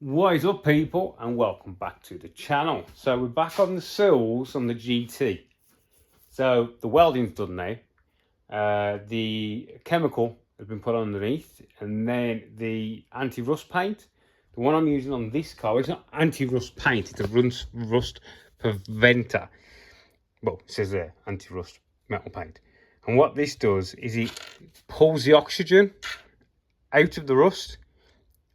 What is up, people, and welcome back to the channel. So we're back on the sills on the GT. So the welding's done now. The chemical has been put underneath, and then the anti-rust paint. The one I'm using on this car, it's not anti-rust paint, it's a rust preventer. Well, it says there, anti-rust metal paint. And what this does is it pulls the oxygen out of the rust.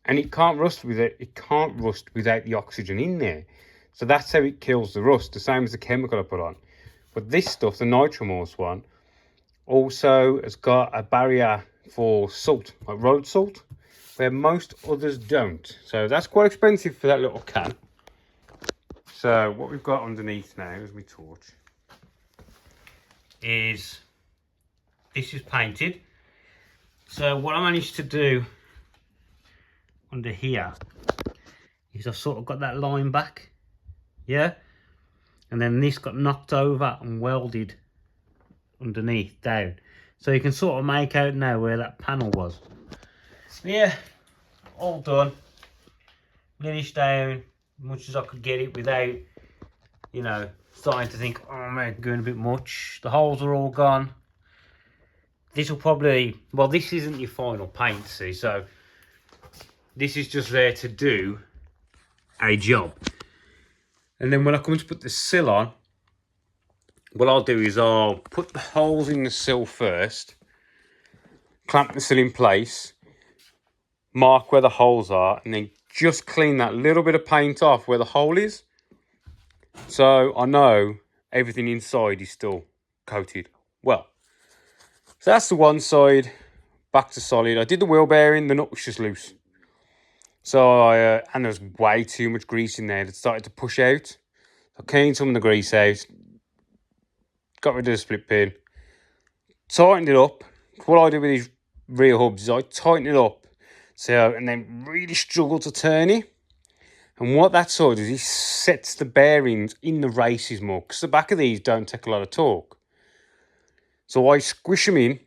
And it can't rust without the oxygen in there. So that's how it kills the rust, the same as the chemical I put on. But this stuff, the Nitromorse one, also has got a barrier for salt, like road salt, where most others don't. So that's quite expensive for that little can. So what we've got underneath now is my torch. This is painted. So what I managed to do under here is I've sort of got that line back, yeah, and then this got knocked over and welded underneath down, so you can sort of make out now where that panel was. Yeah, all done, finished down as much as I could get it without, you know, starting to think, oh, I'm going a bit much. The holes are all gone. This will probably, well, this isn't your final paint, see, so this is just there to do a job. And then when I come to put the sill on, what I'll do is I'll put the holes in the sill first, clamp the sill in place, mark where the holes are, and then just clean that little bit of paint off where the hole is. So I know everything inside is still coated well. So that's the one side, back to solid. I did the wheel bearing, the nut was just loose. So and there was way too much grease in there that started to push out. I cleaned some of the grease out, got rid of the split pin, tightened it up. What I do with these rear hubs is I tighten it up, so, and then really struggle to turn it. And what that sort of does is sets the bearings in the races more, because the back of these don't take a lot of torque. So I squish them in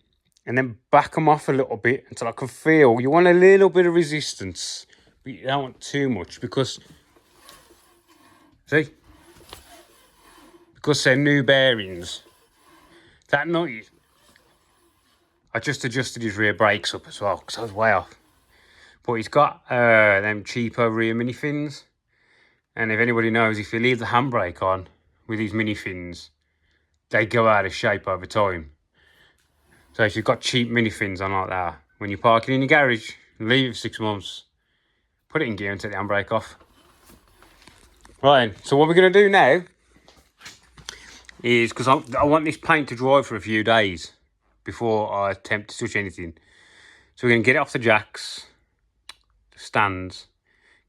and then back them off a little bit until I can feel, you want a little bit of resistance, but you don't want too much, because, see, because they're new bearings, that noise. I just adjusted his rear brakes up as well, because I was way off. But he's got them cheaper rear mini fins, and if anybody knows, if you leave the handbrake on with these mini fins, they go out of shape over time. So if you've got cheap mini fins on like that, when you're parking in your garage, leave it for 6 months, put it in gear and take the handbrake off. Right, so what we're going to do now is, because I want this paint to dry for a few days before I attempt to touch anything. So we're going to get it off the jacks, the stands,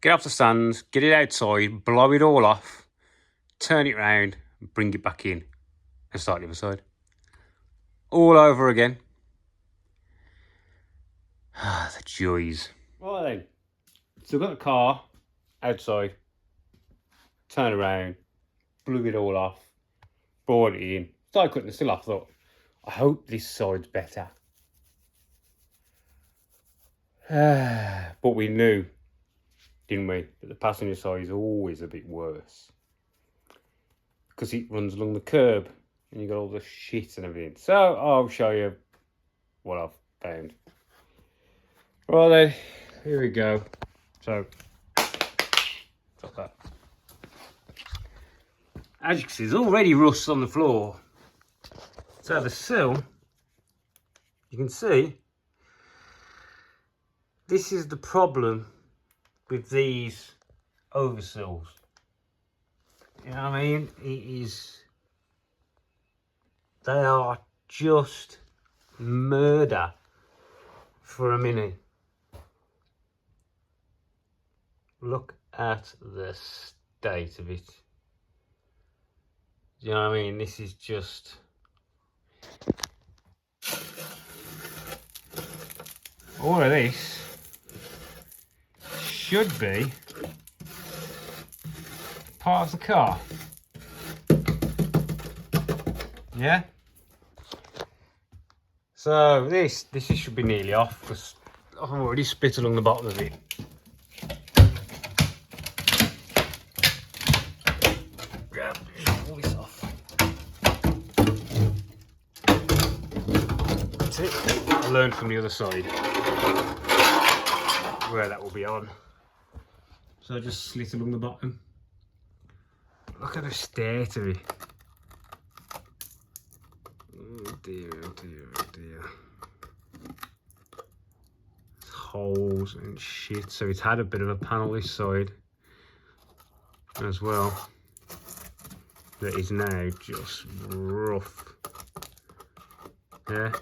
get off the stands, get it outside, blow it all off, turn it round, bring it back in, and start the other side. All over again. Ah, the joys. Right then. So we've got the car outside, turn around, blew it all off, brought it in, started cutting the sill off. Thought, I hope this side's better. But we knew, didn't we, that the passenger side is always a bit worse, because it runs along the curb and you got all the shit and everything. So I'll show you what I've found. Right then, here we go. So, drop that. As you can see, there's already rust on the floor. So the sill, you can see, this is the problem with these oversills. You know what I mean? It is, they are just murder for a Mini. Look at the state of it. Do you know what I mean? This is just... all of this should be part of the car. Yeah? So this should be nearly off, because I've already spit along the bottom of it. learn from the other side where that will be on. So I just slit along the bottom. Look at the stare to it. Oh dear, oh dear, oh dear. Holes and shit. So it's had a bit of a panel this side as well. That is now just rough. Yeah.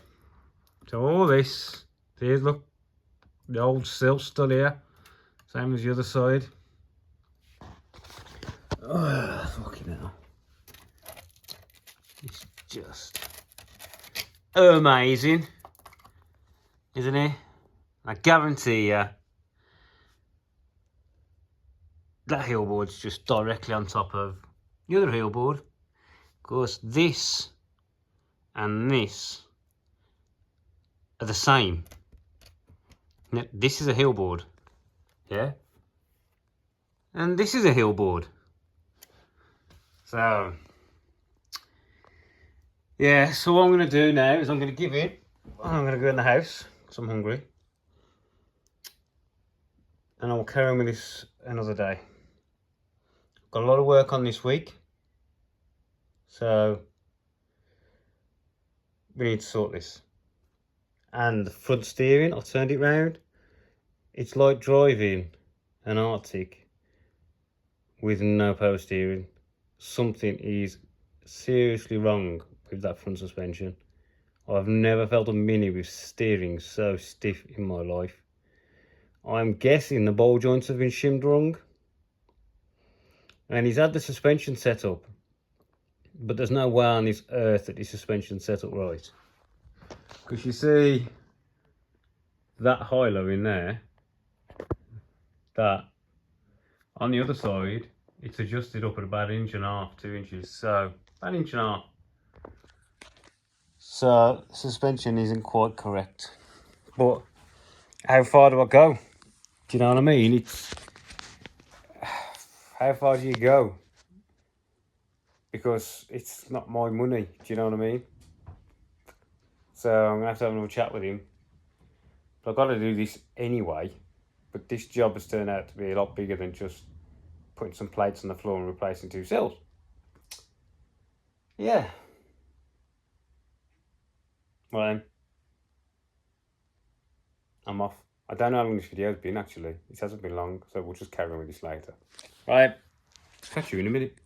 So all this, there's look, the old sill still here. Same as the other side. Oh, fucking hell. It's just amazing, isn't it? I guarantee you that heel board's just directly on top of the other heel board, because this and this are the same. Now, this is a heel board, yeah, and this is a heel board. So yeah, so what I'm going to do now is I'm going to give it, I'm going to go in the house because I'm hungry, and I'll carry on with this another day. Got a lot of work on this week, so we need to sort this. And the front steering, I've turned it round. It's like driving an Arctic with no power steering. Something is seriously wrong with that front suspension. I've never felt a Mini with steering so stiff in my life. I'm guessing the ball joints have been shimmed wrong. And he's had the suspension set up, but there's no way on this earth that his suspension set up right. Because you see that high-low in there, that on the other side, it's adjusted up at about 1.5 inches, 2 inches, so about 1.5 inches. So suspension isn't quite correct. But how far do I go? Do you know what I mean? It's how far do you go? Because it's not my money, do you know what I mean? So I'm gonna have to have another chat with him. But I've got to do this anyway. But this job has turned out to be a lot bigger than just putting some plates on the floor and replacing 2 sills. Yeah. Well then, I'm off. I don't know how long this video's been actually. It hasn't been long, so we'll just carry on with this later. Right, catch you in a minute.